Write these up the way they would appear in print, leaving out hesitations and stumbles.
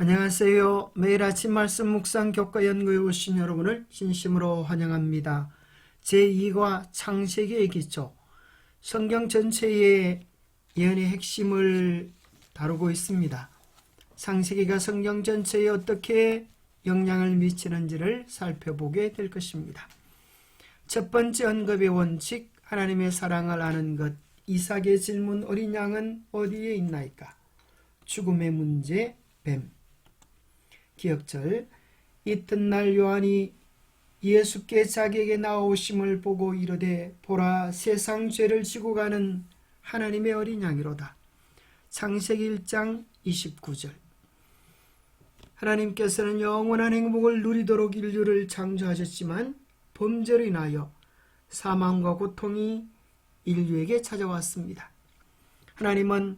안녕하세요. 매일 아침 말씀 묵상 교과 연구에 오신 여러분을 진심으로 환영합니다. 제2과 창세기의 기초, 성경 전체의 예언의 핵심을 다루고 있습니다. 창세기가 성경 전체에 어떻게 영향을 미치는지를 살펴보게 될 것입니다. 첫 번째 언급의 원칙, 하나님의 사랑을 아는 것. 이삭의 질문, 어린 양은 어디에 있나이까? 죽음의 문제, 뱀. 기억절, 이튿날 요한이 예수께 자기에게 나오심을 보고 이르되 보라, 세상 죄를 지고 가는 하나님의 어린 양이로다. 창세기 1장 29절. 하나님께서는 영원한 행복을 누리도록 인류를 창조하셨지만 범죄로 인하여 사망과 고통이 인류에게 찾아왔습니다. 하나님은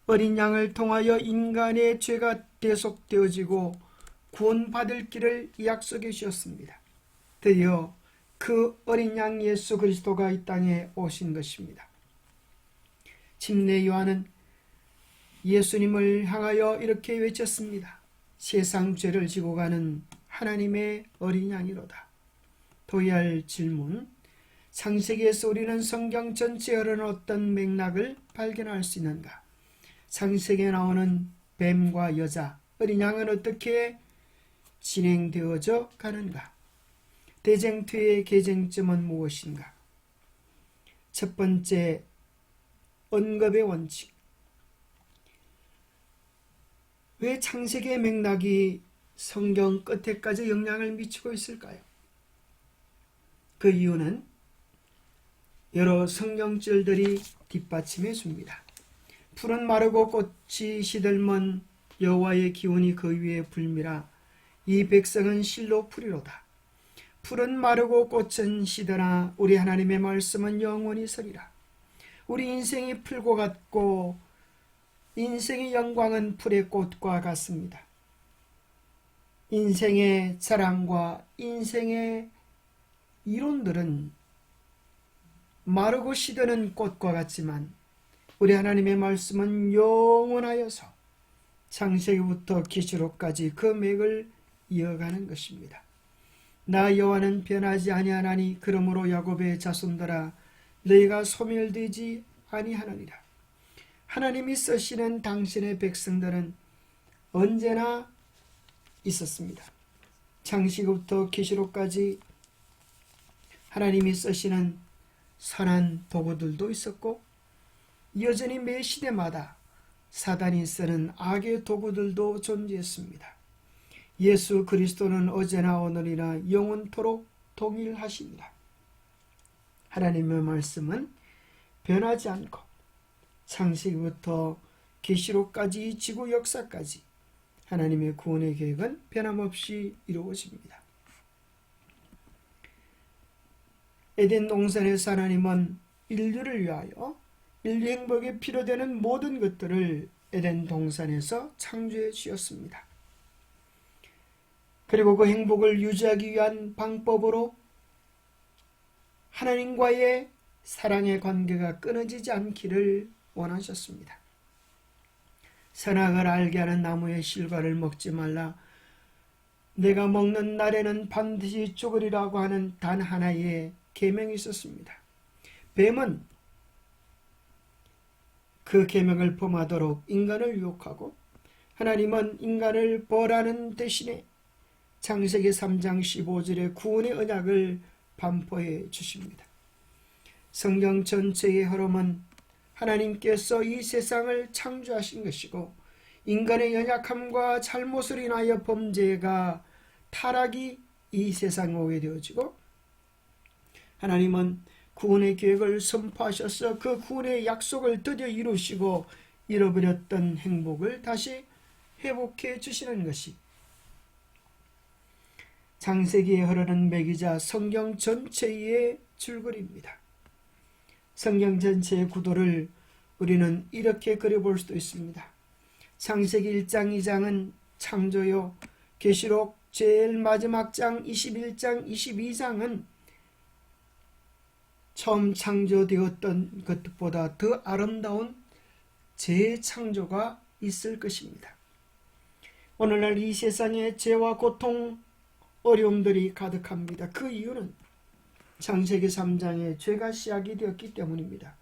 어린 양을 통하여 인간의 죄가 대속되어지고 구원받을 길을 약속해 주셨습니다. 드디어 그 어린 양 예수 그리스도가 이 땅에 오신 것입니다. 침례 요한은 예수님을 향하여 이렇게 외쳤습니다. 세상 죄를 지고 가는 하나님의 어린 양이로다. 둬야 할 질문, 창세기에서 우리는 성경 전체에 흐르는 어떤 맥락을 발견할 수 있는가? 창세기에 나오는 뱀과 여자, 어린 양은 어떻게 진행되어져 가는가? 대쟁투의 개쟁점은 무엇인가? 첫 번째, 언급의 원칙. 왜 창세기의 맥락이 성경 끝에까지 영향을 미치고 있을까요? 그 이유는 여러 성경절들이 뒷받침해 줍니다. 풀은 마르고 꽃이 시들면 여호와의 기운이 그 위에 불미라. 이 백성은 실로 풀이로다. 풀은 마르고 꽃은 시드나 우리 하나님의 말씀은 영원히 서리라. 우리 인생이 풀과 같고 인생의 영광은 풀의 꽃과 같습니다. 인생의 자랑과 인생의 이론들은 마르고 시드는 꽃과 같지만 우리 하나님의 말씀은 영원하여서 창세기부터 계시록까지 그 맥을 이어가는 것입니다. 나 여호와는 변하지 아니하나니 그러므로 야곱의 자손들아 너희가 소멸되지 아니하느니라. 하나님이 쓰시는 당신의 백성들은 언제나 있었습니다. 창세기부터 계시록까지 하나님이 쓰시는 선한 도구들도 있었고 여전히 매 시대마다 사단이 쓰는 악의 도구들도 존재했습니다. 예수 그리스도는 어제나 오늘이나 영원토록 동일하십니다. 하나님의 말씀은 변하지 않고 창세기부터 계시록까지 지구 역사까지 하나님의 구원의 계획은 변함없이 이루어집니다. 에덴 동산에서 하나님은 인류를 위하여 인류 행복에 필요되는 모든 것들을 에덴 동산에서 창조해 주셨습니다. 그리고 그 행복을 유지하기 위한 방법으로 하나님과의 사랑의 관계가 끊어지지 않기를 원하셨습니다. 선악을 알게 하는 나무의 실과를 먹지 말라. 내가 먹는 날에는 반드시 죽으리라고 하는 단 하나의 계명이 있었습니다. 뱀은 그 계명을 범하도록 인간을 유혹하고 하나님은 인간을 벌하는 대신에 창세기 3장 15절에 구원의 언약을 반포해 주십니다. 성경 전체의 흐름은 하나님께서 이 세상을 창조하신 것이고 인간의 연약함과 잘못을 인하여 범죄가 타락이 이 세상에 오게 되어지고 하나님은 구원의 계획을 선포하셔서 그 구원의 약속을 드디어 이루시고 잃어버렸던 행복을 다시 회복해 주시는 것이 창세기에 흐르는 맥이자 성경 전체의 줄거리입니다. 성경 전체의 구도를 우리는 이렇게 그려볼 수도 있습니다. 창세기 1장 2장은 창조요, 계시록 제일 마지막 장 21장 22장은 처음 창조되었던 것보다 더 아름다운 재창조가 있을 것입니다. 오늘날 이 세상에 죄와 고통, 어려움들이 가득합니다. 그 이유는 창세기 3장에 죄가 시작이 되었기 때문입니다.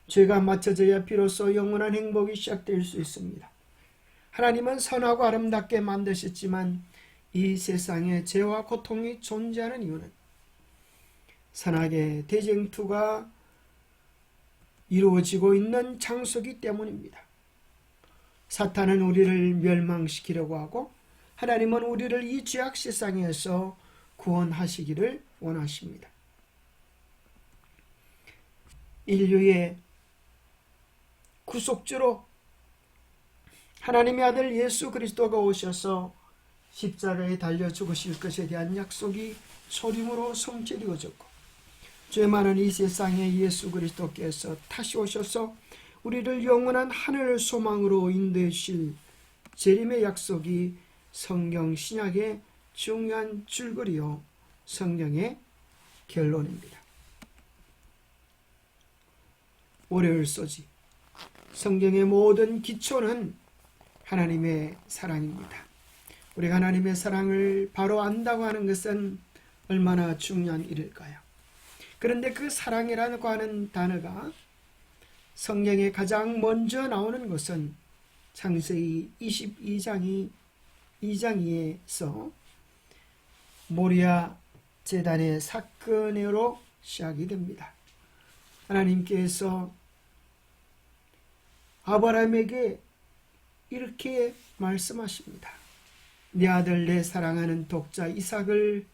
죄가 맞춰져야 비로소 영원한 행복이 시작될 수 있습니다. 하나님은 선하고 아름답게 만드셨지만 이 세상에 죄와 고통이 존재하는 이유는 선악의 대쟁투가 이루어지고 있는 장소이기 때문입니다. 사탄은 우리를 멸망시키려고 하고 하나님은 우리를 이 죄악 세상에서 구원하시기를 원하십니다. 인류의 구속주로 하나님의 아들 예수 그리스도가 오셔서 십자가에 달려 죽으실 것에 대한 약속이 소림으로 성취되어졌고, 죄 많은 이 세상에 예수 그리스도께서 다시 오셔서 우리를 영원한 하늘 소망으로 인도해 주실 재림의 약속이 성경 신약의 중요한 줄거리요 성경의 결론입니다. 월요일 소지, 성경의 모든 기초는 하나님의 사랑입니다. 우리가 하나님의 사랑을 바로 안다고 하는 것은 얼마나 중요한 일일까요? 그런데 그 사랑이라고 하는 단어가 성경에 가장 먼저 나오는 것은 창세기 22장 2장에서 모리아 제단의 사건으로 시작이 됩니다. 하나님께서 아브라함에게 이렇게 말씀하십니다. 내 아들 내 사랑하는 독자 이삭을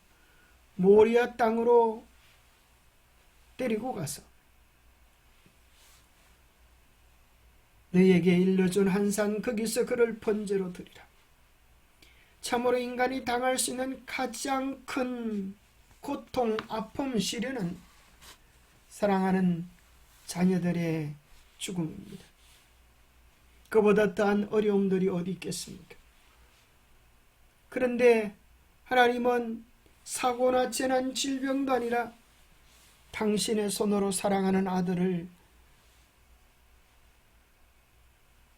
모리아 땅으로 데리고 가서 너에게 일러준 한 산 거기서 그를 번제로 드리라. 참으로 인간이 당할 수 있는 가장 큰 고통, 아픔, 시련은 사랑하는 자녀들의 죽음입니다. 그보다 더한 어려움들이 어디 있겠습니까? 그런데 하나님은 사고나 재난, 질병도 아니라 당신의 손으로 사랑하는 아들을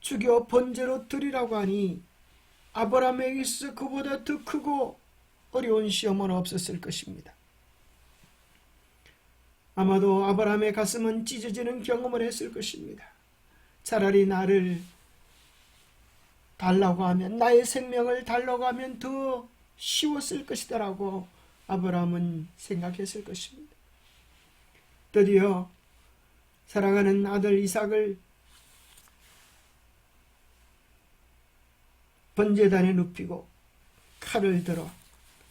죽여 번제로 드리라고 하니 아브라함에게 있어 그보다 더 크고 어려운 시험은 없었을 것입니다. 아마도 아브라함의 가슴은 찢어지는 경험을 했을 것입니다. 차라리 나를 달라고 하면, 나의 생명을 달라고 하면 더 쉬웠을 것이다라고 아브라함은 생각했을 것입니다. 드디어 사랑하는 아들 이삭을 번제단에 눕히고 칼을 들어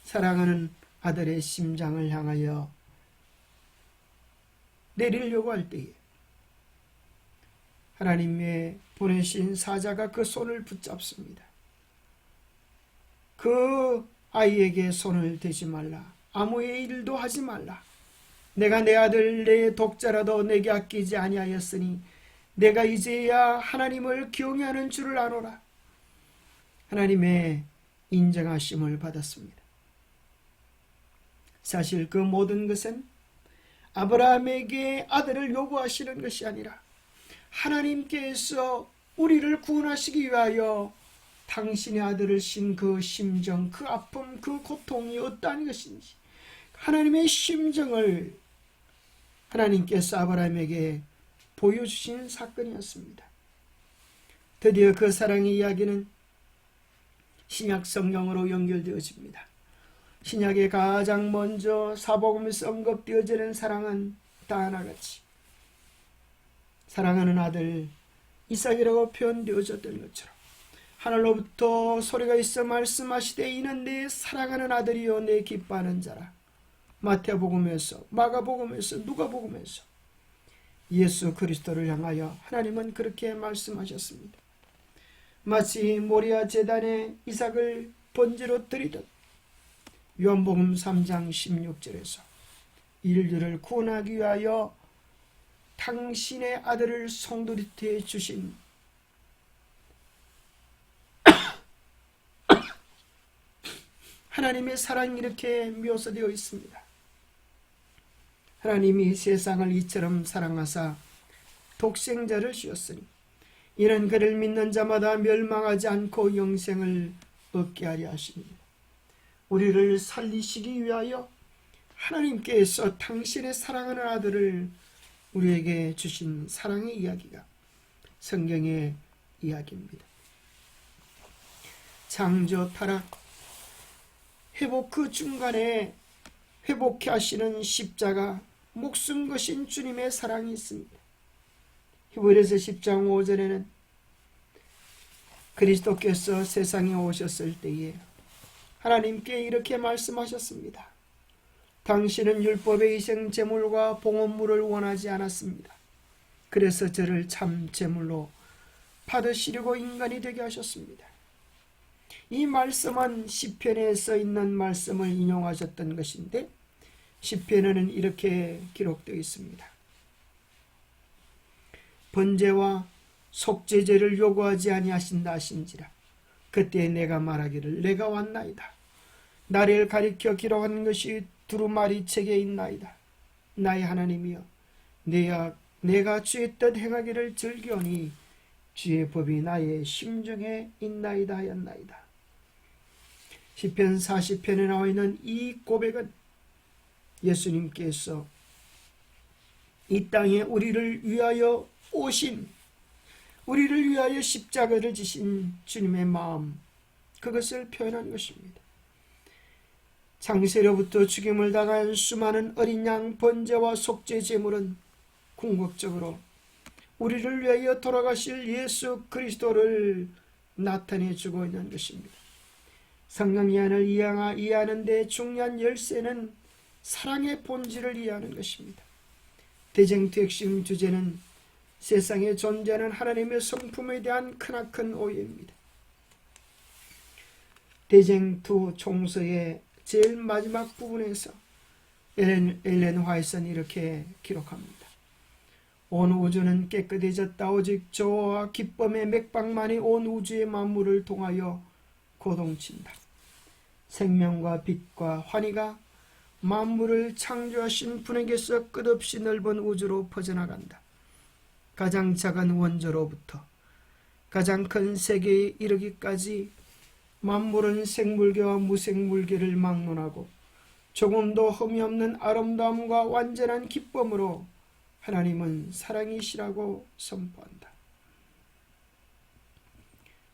사랑하는 아들의 심장을 향하여 내리려고 할 때에 하나님의 보내신 사자가 그 손을 붙잡습니다. 그 아이에게 손을 대지 말라. 아무의 일도 하지 말라. 내가 내 아들 내 독자라도 내게 아끼지 아니하였으니 내가 이제야 하나님을 경외하는 줄을 아노라. 하나님의 인정하심을 받았습니다. 사실 그 모든 것은 아브라함에게 아들을 요구하시는 것이 아니라 하나님께서 우리를 구원하시기 위하여 당신의 아들을 신 그 심정, 그 아픔, 그 고통이 어떠한 것인지 하나님의 심정을 하나님께서 아브라함에게 보여주신 사건이었습니다. 드디어 그 사랑의 이야기는 신약 성경으로 연결되어집니다. 신약에 가장 먼저 사복음에서 언급되어지는 사랑은 다 하나같이 사랑하는 아들 이삭이라고 표현되어졌던 것처럼 하늘로부터 소리가 있어 말씀하시되 이는 내 사랑하는 아들이요 내 기뻐하는 자라. 마태복음에서, 마가복음에서, 누가복음에서 예수 그리스도를 향하여 하나님은 그렇게 말씀하셨습니다. 마치 모리아 제단에 이삭을 번제로 드리듯 요한복음 3장 16절에서 인류를 구원하기 위하여 당신의 아들을 송두리째 주신 하나님의 사랑이 이렇게 묘사되어 있습니다. 하나님이 세상을 이처럼 사랑하사 독생자를 주었으니 이는 그를 믿는 자마다 멸망하지 않고 영생을 얻게 하려 하십니다. 우리를 살리시기 위하여 하나님께서 당신의 사랑하는 아들을 우리에게 주신 사랑의 이야기가 성경의 이야기입니다. 창조, 타락, 회복 그 중간에 회복해 하시는 십자가, 목숨 거신 주님의 사랑이 있습니다. 히브리서 10장 5절에는 그리스도께서 세상에 오셨을 때에 하나님께 이렇게 말씀하셨습니다. 당신은 율법의 희생 제물과 봉헌물을 원하지 않았습니다. 그래서 저를 참 제물로 받으시려고 인간이 되게 하셨습니다. 이 말씀은 시편에 써 있는 말씀을 인용하셨던 것인데, 시편에는 이렇게 기록되어 있습니다. 번제와 속죄제를 요구하지 아니하신다 하신지라. 그때 내가 말하기를 내가 왔나이다. 나를 가리켜 기록한 것이 두루마리 책에 있나이다. 나의 하나님이여, 내가 주의 뜻 행하기를 즐겨오니 주의 법이 나의 심중에 있나이다 하였나이다. 시편 40편에 나와 있는 이 고백은 예수님께서 이 땅에 우리를 위하여 오신, 우리를 위하여 십자가를 지신 주님의 마음, 그것을 표현한 것입니다. 창세로부터 죽임을 당한 수많은 어린 양 번제와 속죄 제물은 궁극적으로 우리를 위하여 돌아가실 예수 그리스도를 나타내 주고 있는 것입니다. 성령 이안을 이해하는 데 중요한 열쇠는 사랑의 본질을 이해하는 것입니다. 대쟁투 핵심 주제는 세상에 존재하는 하나님의 성품에 대한 크나큰 오해입니다. 대쟁투 총서의 제일 마지막 부분에서 엘렌 화이트는 이렇게 기록합니다. 온 우주는 깨끗해졌다. 오직 조화와 기쁨의 맥박만이 온 우주의 만물을 통하여 고동친다. 생명과 빛과 환희가 만물을 창조하신 분에게서 끝없이 넓은 우주로 퍼져나간다. 가장 작은 원조로부터 가장 큰 세계에 이르기까지 만물은 생물계와 무생물계를 막론하고 조금도 흠이 없는 아름다움과 완전한 기쁨으로 하나님은 사랑이시라고 선포한다.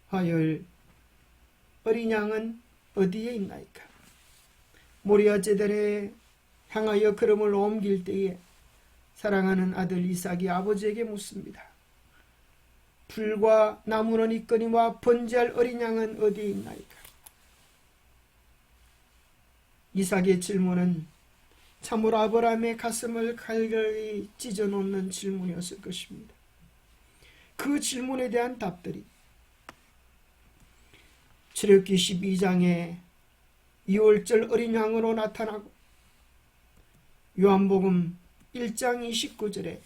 화요일, 어린 양은 어디에 있나이까? 모리아 제단에 향하여 걸음을 옮길 때에 사랑하는 아들 이삭이 아버지에게 묻습니다. 불과 나무는 있거니와 번제할 어린 양은 어디에 있나이까? 이삭의 질문은 참으로 아브라함의 가슴을 갈갈이 찢어놓는 질문이었을 것입니다. 그 질문에 대한 답들이 출애굽기 12장에 2월절 어린 양으로 나타나고 요한복음 1장 29절에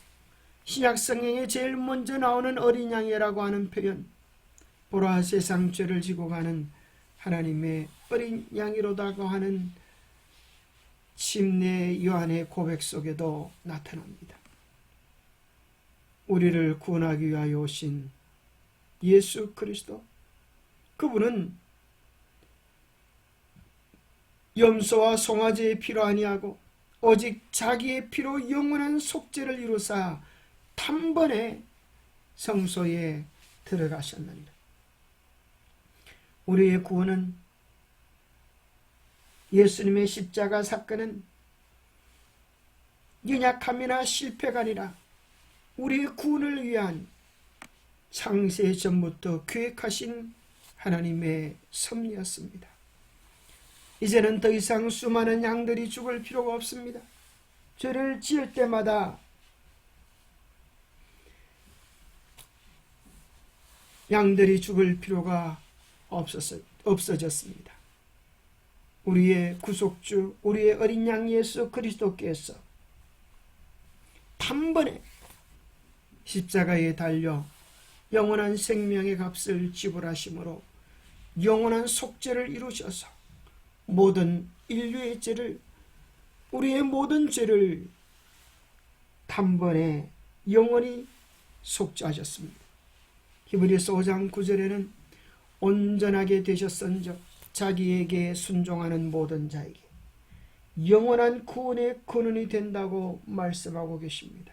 신약성경에 제일 먼저 나오는 어린 양이라고 하는 표현, 보라 세상 죄를 지고 가는 하나님의 어린 양이로다고 하는 침례 요한의 고백 속에도 나타납니다. 우리를 구원하기 위하여 오신 예수 그리스도, 그분은 염소와 송아지의 피로 아니하고 오직 자기의 피로 영원한 속죄를 이루사 단번에 성소에 들어가셨느니라. 우리의 구원은, 예수님의 십자가 사건은 연약함이나 실패가 아니라 우리의 구원을 위한 창세 전부터 계획하신 하나님의 섭리였습니다. 이제는 더 이상 수많은 양들이 죽을 필요가 없습니다. 죄를 지을 때마다 양들이 죽을 필요가 없어졌습니다. 우리의 구속주, 우리의 어린 양 예수 그리스도께서 단번에 십자가에 달려 영원한 생명의 값을 지불하심으로 영원한 속죄를 이루셔서 모든 인류의 죄를, 우리의 모든 죄를 단번에 영원히 속죄하셨습니다. 히브리서 5장 9절에는 온전하게 되셨은즉 자기에게 순종하는 모든 자에게 영원한 구원의 근원이 된다고 말씀하고 계십니다.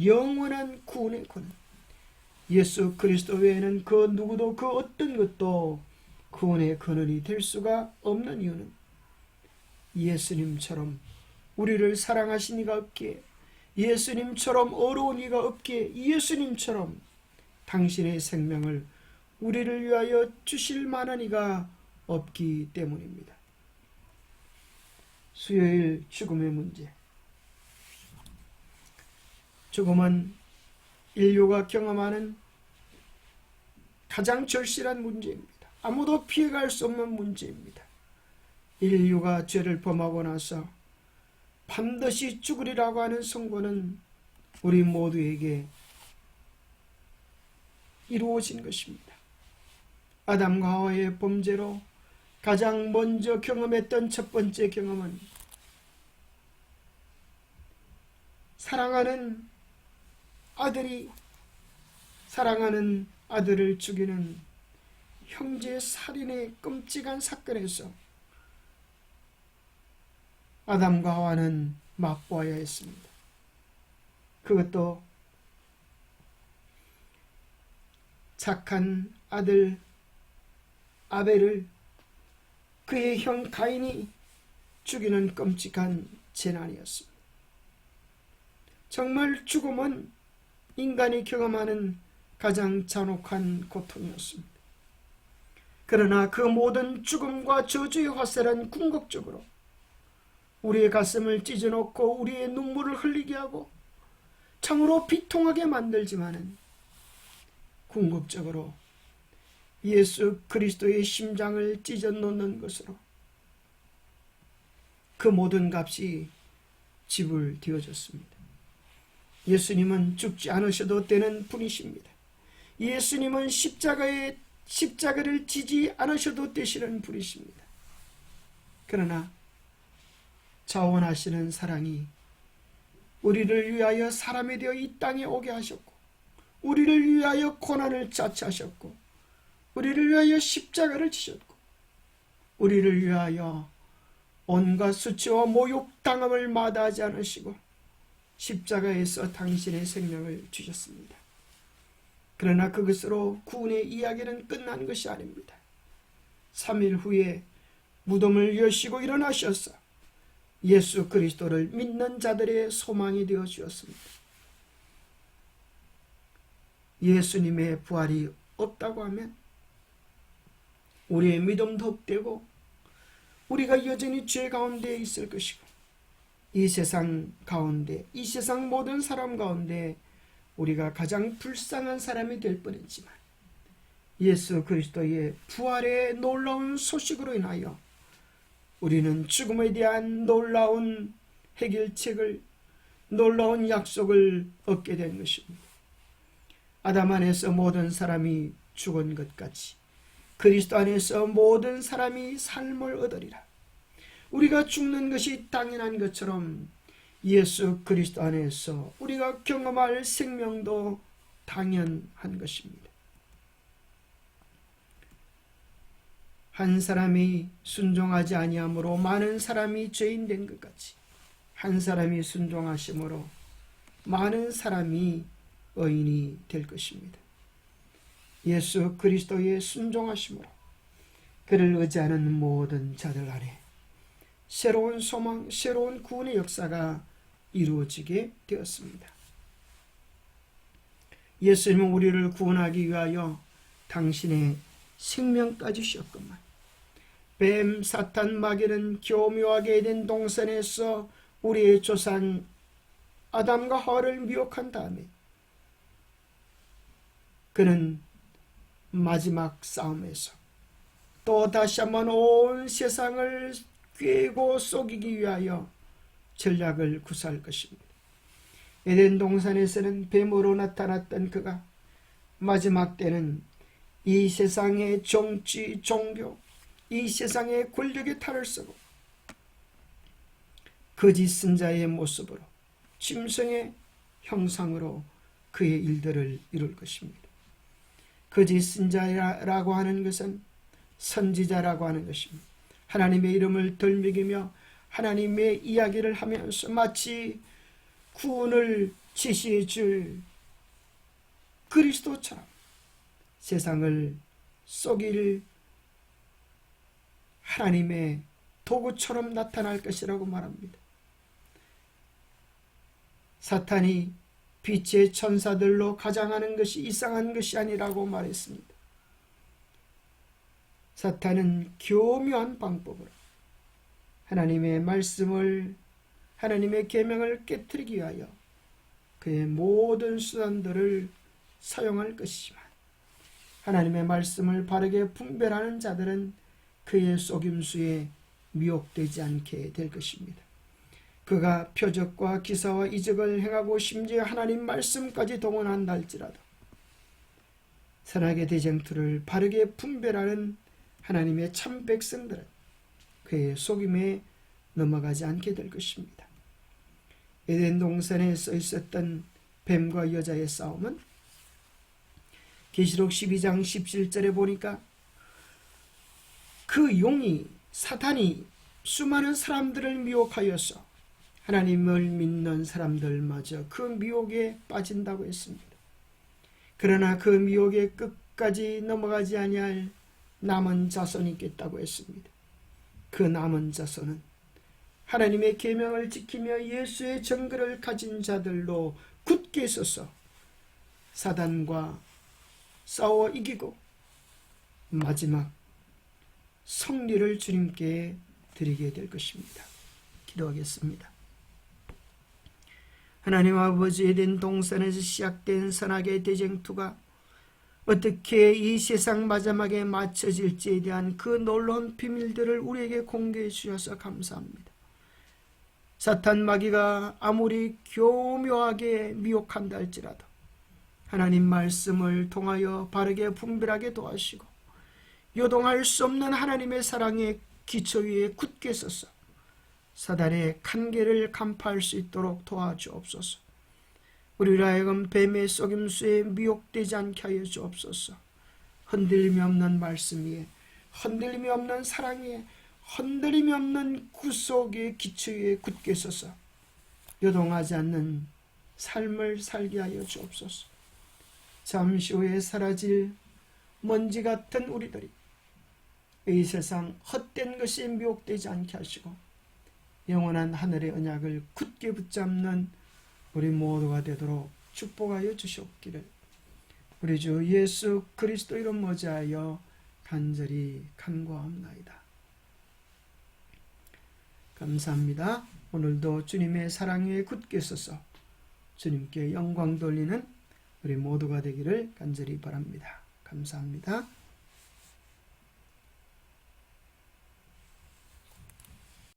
영원한 구원의 근원. 예수 그리스도 외에는 그 누구도 그 어떤 것도 구원의 근원이 될 수가 없는 이유는 예수님처럼 우리를 사랑하신 이가 없기에, 예수님처럼 어려운 이가 없기에, 예수님처럼 당신의 생명을 우리를 위하여 주실 만한 이가 없기 때문입니다. 수요일 죽음의 문제. 죽음은 인류가 경험하는 가장 절실한 문제입니다. 아무도 피해갈 수 없는 문제입니다. 인류가 죄를 범하고 나서 반드시 죽으리라고 하는 선고는 우리 모두에게 이루어진 것입니다. 아담과 하와의 범죄로 가장 먼저 경험했던 첫 번째 경험은 사랑하는 아들이 사랑하는 아들을 죽이는 형제 살인의 끔찍한 사건에서 아담과 하와는 맛보아야 했습니다. 그것도 착한 아들 아벨을 그의 형 가인이 죽이는 끔찍한 재난이었습니다. 정말 죽음은 인간이 경험하는 가장 잔혹한 고통이었습니다. 그러나 그 모든 죽음과 저주의 화살은 궁극적으로 우리의 가슴을 찢어놓고 우리의 눈물을 흘리게 하고 참으로 비통하게 만들지만은 궁극적으로 예수 그리스도의 심장을 찢어 놓는 것으로 그 모든 값이 지불되어졌습니다. 예수님은 죽지 않으셔도 되는 분이십니다. 예수님은 십자가를 지지 않으셔도 되시는 분이십니다. 그러나 자원하시는 사랑이 우리를 위하여 사람이 되어 이 땅에 오게 하셨고, 우리를 위하여 고난을 자처하셨고, 우리를 위하여 십자가를 지셨고, 우리를 위하여 온갖 수치와 모욕당함을 마다하지 않으시고 십자가에서 당신의 생명을 주셨습니다. 그러나 그것으로 구원의 이야기는 끝난 것이 아닙니다. 3일 후에 무덤을 여시고 일어나셔서 예수 그리스도를 믿는 자들의 소망이 되어 주었습니다. 예수님의 부활이 없다고 하면 우리의 믿음도 헛되고 우리가 여전히 죄 가운데 있을 것이고, 이 세상 가운데, 이 세상 모든 사람 가운데 우리가 가장 불쌍한 사람이 될 뻔했지만 예수 그리스도의 부활의 놀라운 소식으로 인하여 우리는 죽음에 대한 놀라운 해결책을, 놀라운 약속을 얻게 된 것입니다. 아담 안에서 모든 사람이 죽은 것 같이 그리스도 안에서 모든 사람이 삶을 얻으리라. 우리가 죽는 것이 당연한 것처럼 예수 그리스도 안에서 우리가 경험할 생명도 당연한 것입니다. 한 사람이 순종하지 아니함으로 많은 사람이 죄인 된 것 같이 한 사람이 순종하심으로 많은 사람이 의인이 될 것입니다. 예수 그리스도의 순종하심으로 그를 의지하는 모든 자들 안에 새로운 소망, 새로운 구원의 역사가 이루어지게 되었습니다. 예수님은 우리를 구원하기 위하여 당신의 생명까지 주셨건만 뱀, 사탄, 마귀는 교묘하게 된 동산에서 우리의 조상 아담과 하와를 미혹한 다음에 그는 마지막 싸움에서 또 다시 한번 온 세상을 꿰고 속이기 위하여 전략을 구사할 것입니다. 에덴 동산에서는 뱀으로 나타났던 그가 마지막 때는 이 세상의 정치, 종교, 이 세상의 권력의 탈을 쓰고 거짓 선자의 모습으로 짐승의 형상으로 그의 일들을 이룰 것입니다. 거짓 선지자라고 하는 것은 선지자라고 하는 것입니다. 하나님의 이름을 덜먹이며 하나님의 이야기를 하면서 마치 구원을 제시해 줄 그리스도처럼 세상을 속일 하나님의 도구처럼 나타날 것이라고 말합니다. 사탄이 빛의 천사들로 가장하는 것이 이상한 것이 아니라고 말했습니다. 사탄은 교묘한 방법으로 하나님의 말씀을, 하나님의 계명을 깨뜨리기 위하여 그의 모든 수단들을 사용할 것이지만 하나님의 말씀을 바르게 분별하는 자들은 그의 속임수에 미혹되지 않게 될 것입니다. 그가 표적과 기사와 이적을 행하고 심지어 하나님 말씀까지 동원한다 할지라도 선악의 대쟁투를 바르게 분별하는 하나님의 참 백성들은 그의 속임에 넘어가지 않게 될 것입니다. 에덴 동산에 써 있었던 뱀과 여자의 싸움은 계시록 12장 17절에 보니까 그 용이, 사탄이 수많은 사람들을 미혹하여서 하나님을 믿는 사람들마저 그 미혹에 빠진다고 했습니다. 그러나 그 미혹에 끝까지 넘어가지 아니할 남은 자손이 있겠다고 했습니다. 그 남은 자손은 하나님의 계명을 지키며 예수의 정글을 가진 자들로 굳게 서서 사단과 싸워 이기고 마지막 승리를 주님께 드리게 될 것입니다. 기도하겠습니다. 하나님 아버지, 에덴 동산에서 시작된 선악의 대쟁투가 어떻게 이 세상 마지막에 맞춰질지에 대한 그 놀라운 비밀들을 우리에게 공개해 주셔서 감사합니다. 사탄 마귀가 아무리 교묘하게 미혹한다 할지라도 하나님 말씀을 통하여 바르게 분별하게 도와주시고 요동할 수 없는 하나님의 사랑의 기초 위에 굳게 서서 사단의 간계를 간파할 수 있도록 도와주옵소서. 우리를 하여금 뱀의 속임수에 미혹되지 않게 하여 주옵소서. 흔들림이 없는 말씀 위에, 흔들림이 없는 사랑 위에, 흔들림이 없는 구속의 기초 위에 굳게 서서 요동하지 않는 삶을 살게 하여 주옵소서. 잠시 후에 사라질 먼지 같은 우리들이 이 세상 헛된 것에 미혹되지 않게 하시고 영원한 하늘의 언약을 굳게 붙잡는 우리 모두가 되도록 축복하여 주시옵기를 우리 주 예수 그리스도 이름 모자하여 간절히 간구하옵나이다. 감사합니다. 오늘도 주님의 사랑 위에 굳게 서서 주님께 영광 돌리는 우리 모두가 되기를 간절히 바랍니다. 감사합니다.